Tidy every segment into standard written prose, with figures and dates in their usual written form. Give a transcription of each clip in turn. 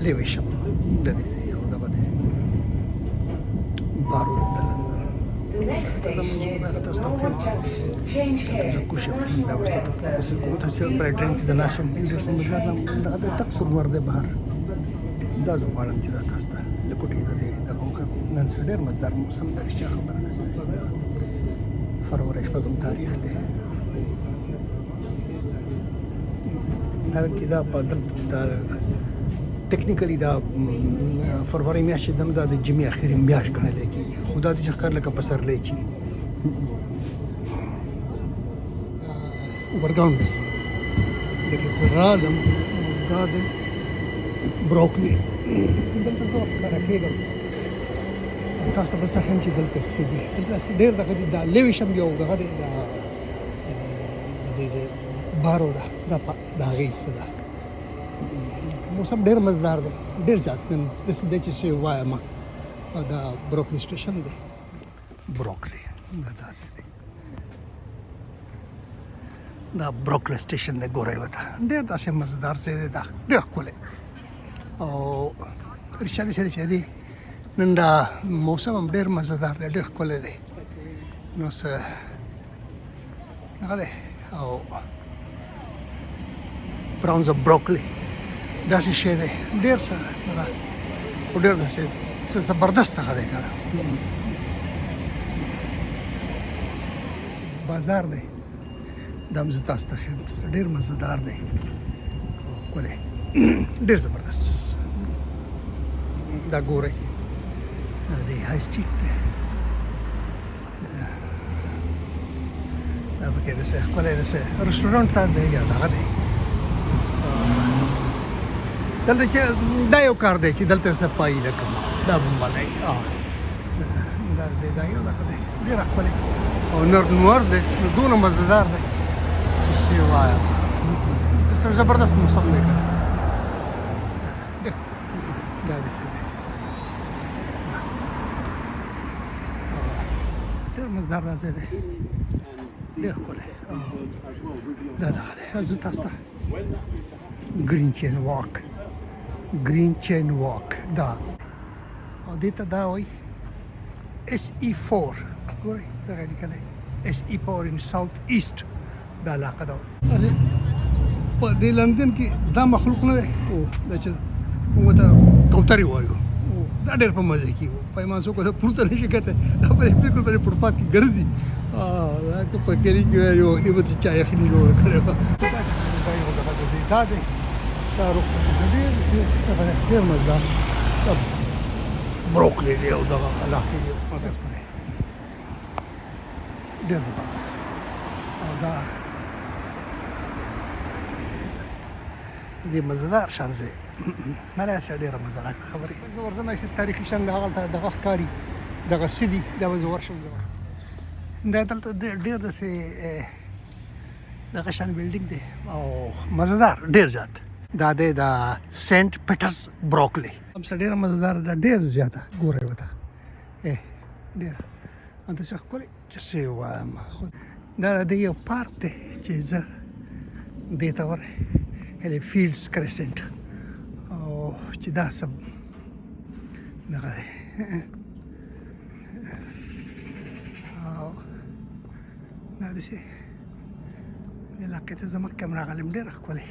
Lewisham د دې یو دغه دی Borough د لندن دا زموږ دغه تاسو ته وښیم زه کوشم دا ورته ته پوه شئ کوم تاسې په ټرین کې زه ناست یم ډېر سمجھدار یم دغه د تګ سرور دی بهر دا زه غواړم چې دا تاسو ته له کوټې د دې دغه وکړم نن څه ډېر مزدار موسم د رښتیا خبره ده فروری شپږم تاریخ دی حالانکې دا په دلته ټیکنیکلی دا فروری میاشت چې دا د جمعې اخري میاشت ګڼلی کېږي خو دا داسې ښکار لکه پسرلی چې اوبرګاونډ دی لکه زه رالم دا د بروکلي دلته زه ورښکاره کېږم تاسو ته به څه ښیم چې دلته څه دي دلته ډېر دغه دي دا لیویشم یو دغه دی د دې ځای بارو ده دا د هغې څه ده موسم ډېر مزدار دی ډېر زیات نن داسې دی چې څه وایم دا بروکلي سټیشن دی بروکلي دا داسې دی دا بروکلي سټیشن دی ګورئ ورته ډېر داسې مزدار ځای دی دا ډېر ښکلی او رښتیا داسې دی چې دی نن دا موسم هم ډېر مزهدار دی ډېر ښکلی دی نو څه هغه دی او براونز اف بروکلي داسې شی دی ډېر څه هغه خو ډېر داسې څه زبردست هغه دی که نه بازار دی دا هم زه تاسو ته ښیم ډېر مزهدار دی او ښکلی ډېر زبردست دا ګورئ د های سټریټ دی دا پکې داسې ښکلی داسې رسټورانټ ته دی یا دغه دی دلته چې دا یو کار دی چې دلته صفایي لکه دا به ملای دا یو دغه دی ډېر ښکلی او نور دی دونه مزهدار دی چې څه یې وایم داسې زبردست موسم دی که دا داسې دی ډېر مزدار دا ځای دی ډېر ښکلی دا دغه دی زه تاسو ته ګرین چین واک دا او دې ته دا وایي SE4 ګورئ دغه لیکلی SE4 ان ساوث ایسټ دا علاقه ده په دې لندن کې دا مخلوق نه دی دا چې موږ ته کوترې وایو دا ډېر په مزه کې وو پیمانسو کو پورته نشي کته دا په بالکل په فوټپات کې ګرځي دا که په کلی کې یو وخت به چا یخني جوړ کړی و دا یو دغه دی دا دی دا روغ ډېر مزدار بروکلي دی او دغه علاقې دی ډېر زبردست او دا دې مزدار شان ځای مالا چې ډېره مزدار خبرې زه ورځم چې تاریخي شان هغلته دغه ښکاري دغه څه دي دا به زه ورشم دا دلته ډېر داسې دغه شان بلډینګ دی او مزدار ډېر زیات دا دی د سینټ پیټرز بروکلي هم څه ډېره مزدار ده ډېر زیاته ګورئ ورته ډېره همداسې ښکلې چې څه یې ووایم دا د یو پارک دی چې زه دې ته هیلي فیلډز کرسنټ او چې دا څه دغه دی او دا داسې علاقې ته زه مخکې هم راغلم ډېره ښکلې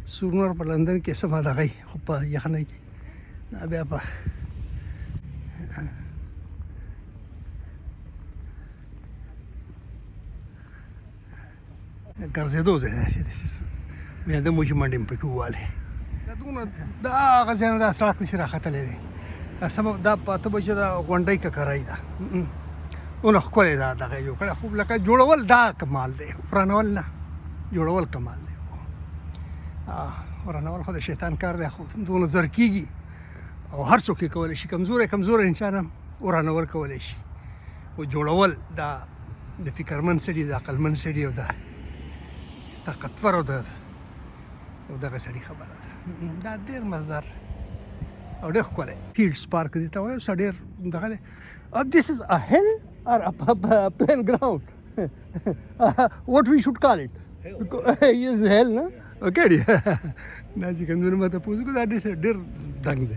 سورنور په لندن کې څه دغه خو په یخنۍ کې دا بیا په ګرځېدو ځای داسې بیا د موږ منډې م پکې ووالې دا دونه دا هغه ځای نه دا سړک نشي راختلی دی دا سبب دا پاته به چې دا غونډۍ ککرۍ ده دونه ښکلی دا دغه جوړ کړی خو لکه جوړول دا کمال دی ورانول نه جوړول کمال دی ورانول خو د شیطان کار دی خو دونه زر کېږي او هر څوک یې کولی شي کمزوری انسان هم ورانول کولی شي خو جوړول دا د فکرمند سړي د عقلمند سړي او د طاقتور او دغه سړي خبره ده دا ډېر مزدار او ډېر ښکلی فیلډز پارک دې ته وایو څه ډېر دغه دی this is a hill or a plain ground What we should call it? Yes, hell, no? Okay, na ji kan mata pusu ko da dis dir dang de.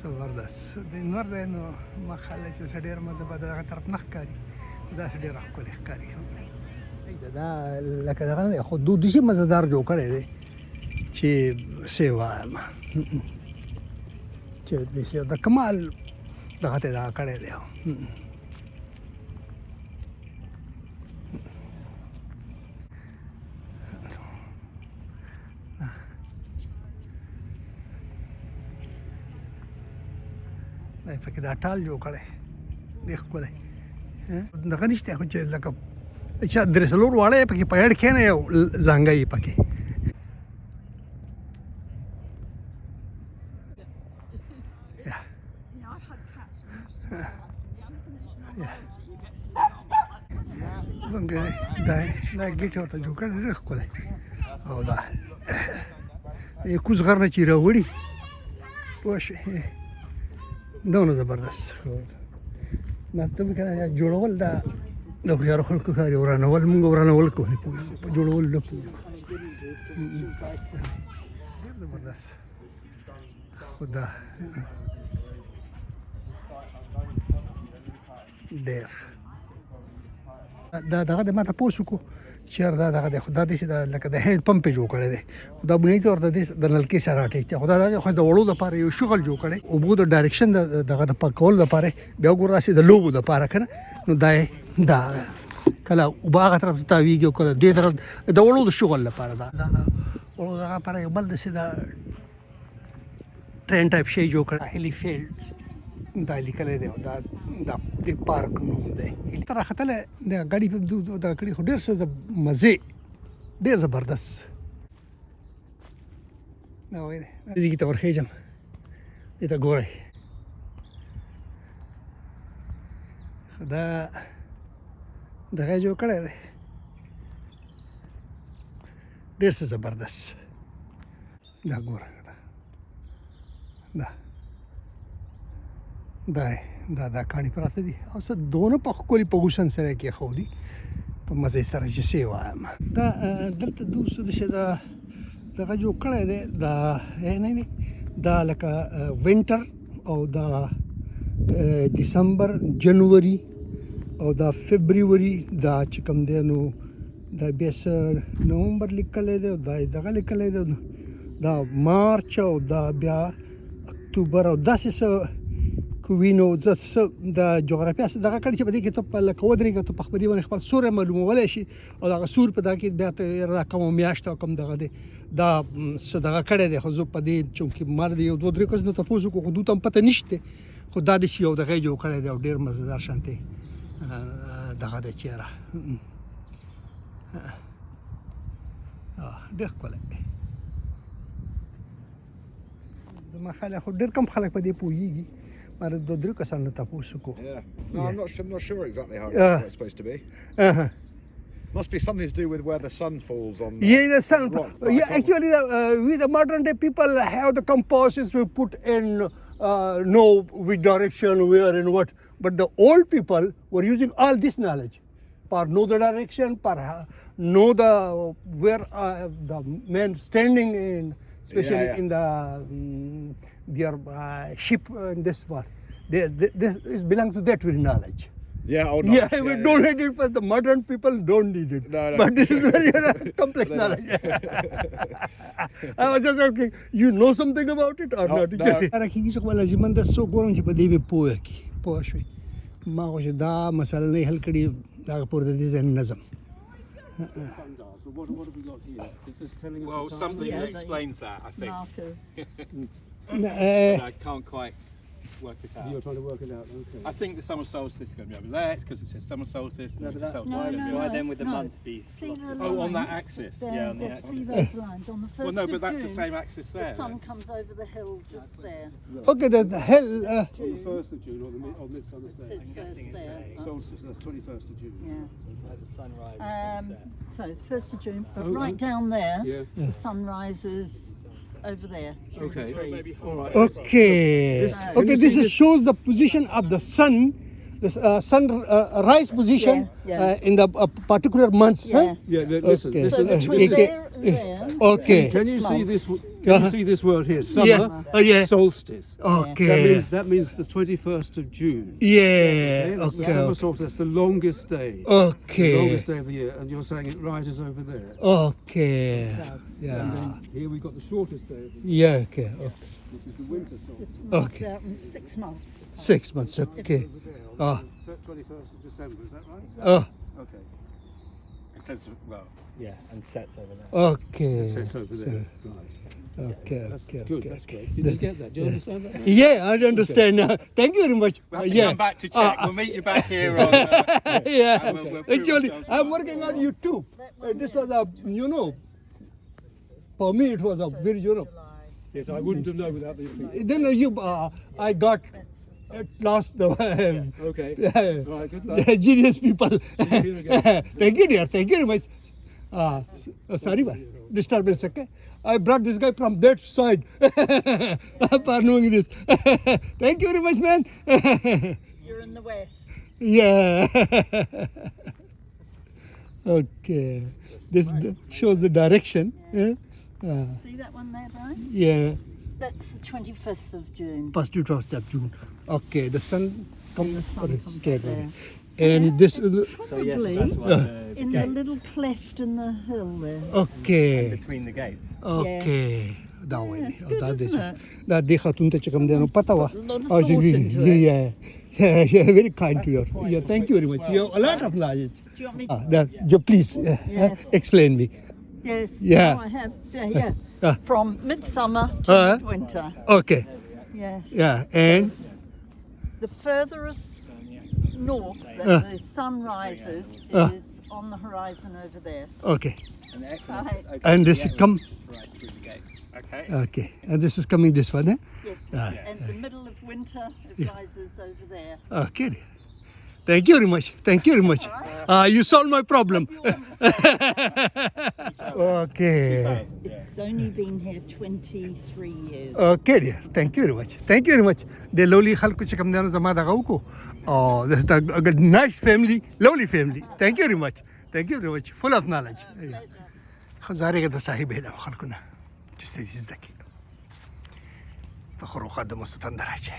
زبردست د نور دی نو ما خیال دی چې ډېر مزه به دغه طرف نه ښکاري داسې ډېر ښکلی ښکاري دا لکه دغه نه دی خو دودیزي مزهدار جوړ کړی دی چې څه وایم چې داسې د کمال دغه ته دغه کړی دی پکې دا ټال جوړ کړی ډېر ښکلی دغه نشته خو چې لکه چې درې څلور واړه یې پکې په هډ کښېنه یو زانګه یې پکې دا ګیټ ورته جوړ کړی ډېر ښکلی او دا کوز غر نه چې راوړي پوه شوې دونه زبردست مطلب کنه جوړول دا د هوښیارو خلکو کار دی ورانول موږ ورانول کوو نه پوهېږو په جوړول نه پوهېږو ډېر زبردست خو دا ډېر دا دغه د ما تپوس وکړو چېر دا دغه دی خو دا داسې لکه د هینډ پمپ یې جوړ کړی دی دا بنیادي طور ته د نلکې سره راټیټ دی خو دا خو د وړو دپاره یو شغل جوړ کړی اوبو د ډایرکشن دغه د پاکولو دپاره بیا وګوره داسې د لوبو دپاره که نه نو دا یې دا کله اوبه هغه طرف ته تاویږي او کله دې طرف د وړو د شغل لپاره دا د وړو دغه لپاره یو بل داسې د ټرین ټایپ شی جوړ کړی هیلي فیلډ دا لیکلی دی دا د پارک نوم دی ته راختلی د ګاډي دغه کړي خو ډېر څه د مزې ډېر زبردست دا وایي دی زیږي ته ورخېږم دې ته ګورئ دا دغه یې جوړ کړی دی ډېر څه زبردست دا ګوره دا کاڼي پراته دي او څه دونه په ښکلي پوزیشن سره یې کېښودي په مزې سره چې څه وایم دا دلته دوست داسې دغه جوړ کړی دی دا لکه وینټر او دا ډسمبر جنوري او دا فبروري دا چې کوم دی نو دا بیا څه نومبر لیکلی دی او دا دغه لیکلی دی دا مارچ او دا بیا اکتوبر او داسې څه وینو زه څه د جغرافیا څه دغه کړي چې په دې کې ته په لکه ودرېږه ته په خپلې باندې خپل سوری معلومولی شي او دغه سور په دغه کې بیا ته دا کومه میاشت او کوم دغه دی دا څه دغه کړی دی خو زه په دې چونکې ما د یو دوه درې کسانو تپوس وکړو خو دوی ته هم پته نشته خو دا داسې یو دغه یې جوړ کړی دی او ډېر مزېدار شانتې دغه دی چېره ډېر ښکلی زما خیال خو ډېر کم خلک په دې پوهېږي Yeah. No, I'm not sure exactly how it's supposed to be. Must be something to do with where the sun falls on. The sun. Actually, we the modern day people have the compasses we put in know which direction, where and what. But the old people were using all this knowledge for know the direction, for know the where the men standing in, especially in the their ship and this part. This belongs to that very knowledge. We don't need it, but the modern people don't need it. No. But this is very complex knowledge. I was just asking, you know something about it or not? راکېږي چې خپله لازمن ده څوک ګورم چې په دې به پوه کړي پوه شوې ما خو چې دا مسله نه یې حل کړي د هغه پورې د دې ذهن نظم What have we got here? Is this telling us something that explains that, I think. But I can't quite work it out. You're trying to work it out, okay. I think the summer solstice is going to be over there. It's because it says summer solstice. No, but that's Why then with the months be? On that axis. Yeah, on the axis. See those lines on the 1st Well, no, but that's June, the same axis there. The sun comes over the hill just there. Okay, the hell. On the 1st of June, or Midsummer's It Day. says first there. Solstice, that's 21st of June. Yeah. The sunrise. So 1st of June, but right down there, Yeah. the sun rises over there. through the trees. All right. Okay, this shows the position of the sun this sunrise position Yeah, in the particular months. Yeah. Huh? Yeah, listen. Okay. So listen. between Okay. there and there. Okay. Can you Six see months. this? Can you see this word here? Summer Yeah. Oh yeah. solstice. Okay. That means the 21st of June. Yeah. That's the Okay. summer Okay. solstice. That's the longest day. The Okay. longest day of the year, and you're saying it rises over there. Okay. And Yeah. then here we've got the shortest day of the year, Yeah. Okay. Okay. which is the winter solstice. It's marked Okay. out in 6 months. 6 months. Okay. Over there on Ah. the 21st of December. Is that right? Okay. It says, well, yeah, and sets over there. Okay. So it's over there. Right. Okay. That's Okay. good. Okay. That's great. Did you get that? Do you understand that? now? Yeah, I understand now. Thank you very much. We'll have to Yeah. come back to check. We'll meet you back here on. Yeah. And we'll prove Actually, ourselves I'm right. working on YouTube. This was a, for me it was a very, Yes, I wouldn't have known without the opinion. then I got at last the Okay. yeah, Right, good luck. genius people. you again. Thank you, dear. Thank you very much. Sorry, man. Disturbance, okay? I brought this guy from that side for knowing this. Thank you very much, man. You're in the west. Yeah. Okay. This shows the direction. Yeah. See that one there, Brian? Yeah. That's the 21st of June. First 12th of June. Okay. The sun comes comes straight there. away. And this. Probably in the little cleft in the hill there. Okay. Between the gates. Okay. That way. Yeah, it's good, isn't it? That dekha tum te chakam deno pata wa. Got a lot of Oh, thought into it. yeah. Yeah, very kind to you. Yeah, thank you very much. You have a lot of knowledge. Do you want me to? Please Yes. explain me. Yes. Yeah. Oh, I have. Yeah. Ah. From midsummer to midwinter. Okay. Yes. Yeah. And The furthest north that Ah. the sun rises Ah. is on the horizon over there. okay. And the Right. equinox And this come. right through the gates. Okay. Okay. And this is coming this one, eh? Yes. Ah. And the middle of winter it Yeah. rises over there. Okay. Thank you very much. Thank you very much. You solved my problem. Okay. It's only been here 23 years. Okay, dear. Thank you very much. Thank you very much. The lowly halku chakam dano zamada gauko. Oh, this is a good, nice family, lovely family. Thank you very much. Thank you very much. Full of knowledge. خزاري قد صاحب هنا خلقنا. جستي ذكي. فخرو قدم مستطن درجة.